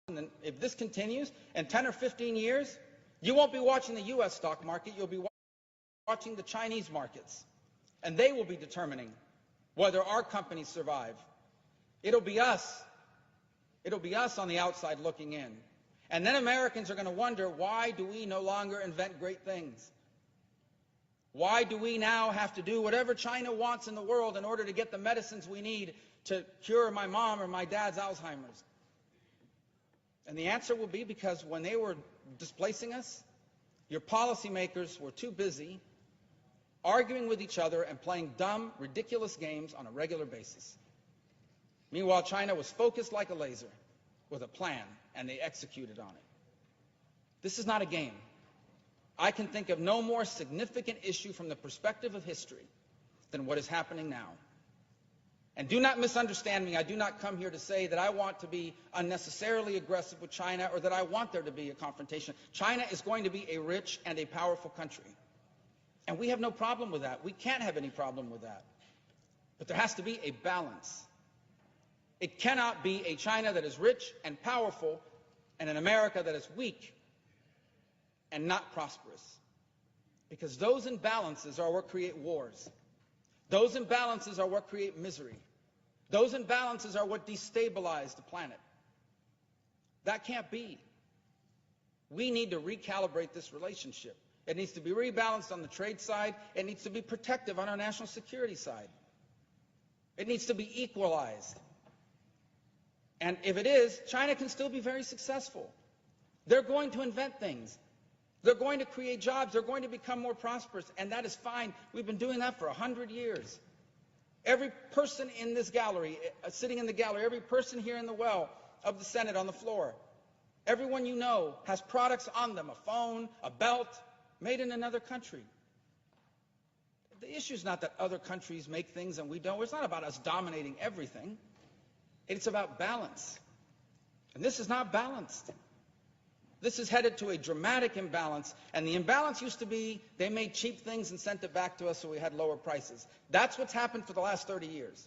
And if this continues in 10 or 15 years, you won't be watching the U.S. stock market, you'll be watching the Chinese markets. And they will be determining whether our companies survive. It'll be us. It'll be us on the outside looking in. And then Americans are going to wonder, why do we no longer invent great things? Why do we now have to do whatever China wants in the world in order to get the medicines we need to cure my mom or my dad's Alzheimer's? And the answer will be because when they were displacing us, your policymakers were too busy arguing with each other and playing dumb, ridiculous games on a regular basis. Meanwhile, China was focused like a laser with a plan, and they executed on it. This is not a game. I can think of no more significant issue from the perspective of history than what is happening now. And do not misunderstand me. I do not come here to say that I want to be unnecessarily aggressive with China or that I want there to be a confrontation. China is going to be a rich and a powerful country. And we have no problem with that. We can't have any problem with that. But there has to be a balance. It cannot be a China that is rich and powerful and an America that is weak and not prosperous. Because those imbalances are what create wars. Those imbalances are what create misery. Those imbalances are what destabilize the planet. That can't be. We need to recalibrate this relationship. It needs to be rebalanced on the trade side. It needs to be protective on our national security side. It needs to be equalized. And if it is, China can still be very successful. They're going to invent things. They're going to create jobs. They're going to become more prosperous. And that is fine. We've been doing that for 100 years. Every person in this gallery, sitting in the gallery, every person here in the well of the Senate on the floor, everyone you know has products on them, a phone, a belt, made in another country. The issue is not that other countries make things and we don't. It's not about us dominating everything. It's about balance. And this is not balanced. This is headed to a dramatic imbalance, and the imbalance used to be they made cheap things and sent it back to us so we had lower prices. That's what's happened for the last 30 years.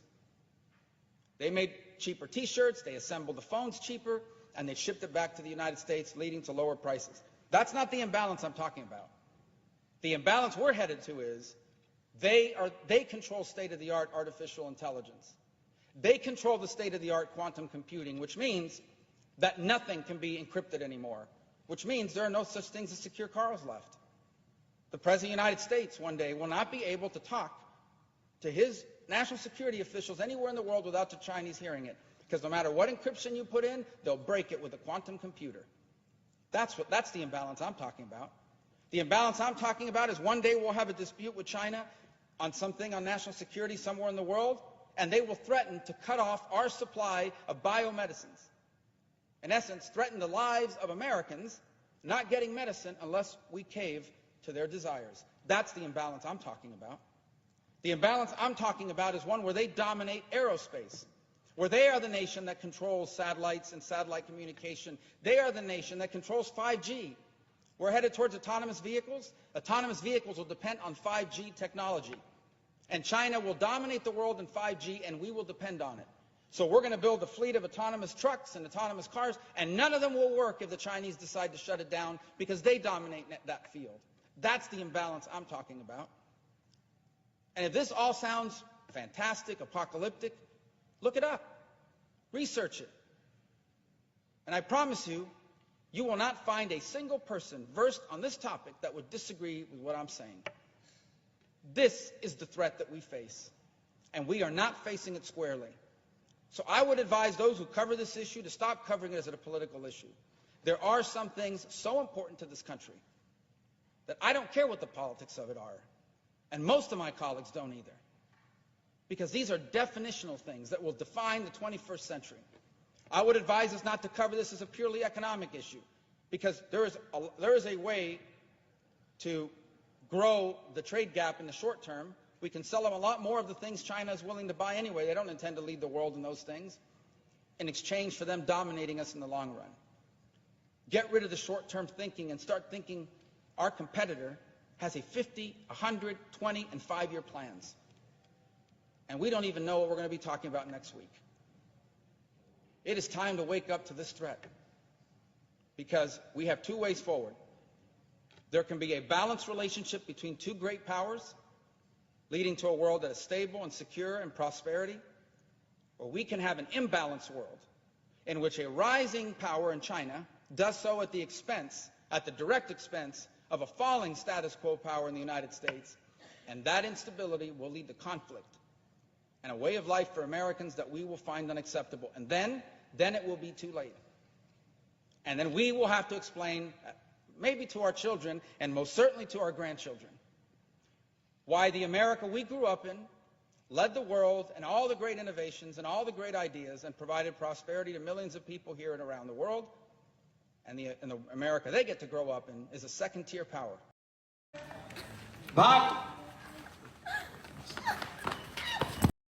They made cheaper T-shirts, they assembled the phones cheaper, and they shipped it back to the United States, leading to lower prices. That's not the imbalance I'm talking about. The imbalance we're headed to is they control state-of-the-art artificial intelligence. They control the state-of-the-art quantum computing, which means that nothing can be encrypted anymore, which means there are no such things as secure cars left. The President of the United States one day will not be able to talk to his national security officials anywhere in the world without the Chinese hearing it, because no matter what encryption you put in, they'll break it with a quantum computer. That's the imbalance I'm talking about. The imbalance I'm talking about is one day we'll have a dispute with China on something on national security somewhere in the world, and they will threaten to cut off our supply of biomedicines. In essence, threaten the lives of Americans not getting medicine unless we cave to their desires. That's the imbalance I'm talking about. The imbalance I'm talking about is one where they dominate aerospace, where they are the nation that controls satellites and satellite communication. They are the nation that controls 5G. We're headed towards autonomous vehicles. Autonomous vehicles will depend on 5G technology. And China will dominate the world in 5G, and we will depend on it. So we're going to build a fleet of autonomous trucks and autonomous cars, and none of them will work if the Chinese decide to shut it down because they dominate that field. That's the imbalance I'm talking about. And if this all sounds fantastic, apocalyptic, look it up. Research it. And I promise you, you will not find a single person versed on this topic that would disagree with what I'm saying. This is the threat that we face, and we are not facing it squarely. So I would advise those who cover this issue to stop covering it as a political issue. There are some things so important to this country that I don't care what the politics of it are, and most of my colleagues don't either, because these are definitional things that will define the 21st century. I would advise us not to cover this as a purely economic issue, because there is a way to grow the trade gap in the short term. We can sell them a lot more of the things China is willing to buy anyway. They don't intend to lead the world in those things in exchange for them dominating us in the long run. Get rid of the short-term thinking and start thinking our competitor has a 50, 100, 20, and 5-year plans. And we don't even know what we're going to be talking about next week. It is time to wake up to this threat. because we have two ways forward. There can be a balanced relationship between two great powers, leading to a world that is stable and secure and prosperity, or we can have an imbalanced world in which a rising power in China does so at the direct expense of a falling status quo power in the United States, and that instability will lead to conflict and a way of life for Americans that we will find unacceptable. And then it will be too late. And then we will have to explain, maybe to our children, and most certainly to our grandchildren, why the America we grew up in led the world in all the great innovations and all the great ideas and provided prosperity to millions of people here and around the world, and the America they get to grow up in is a second-tier power. Back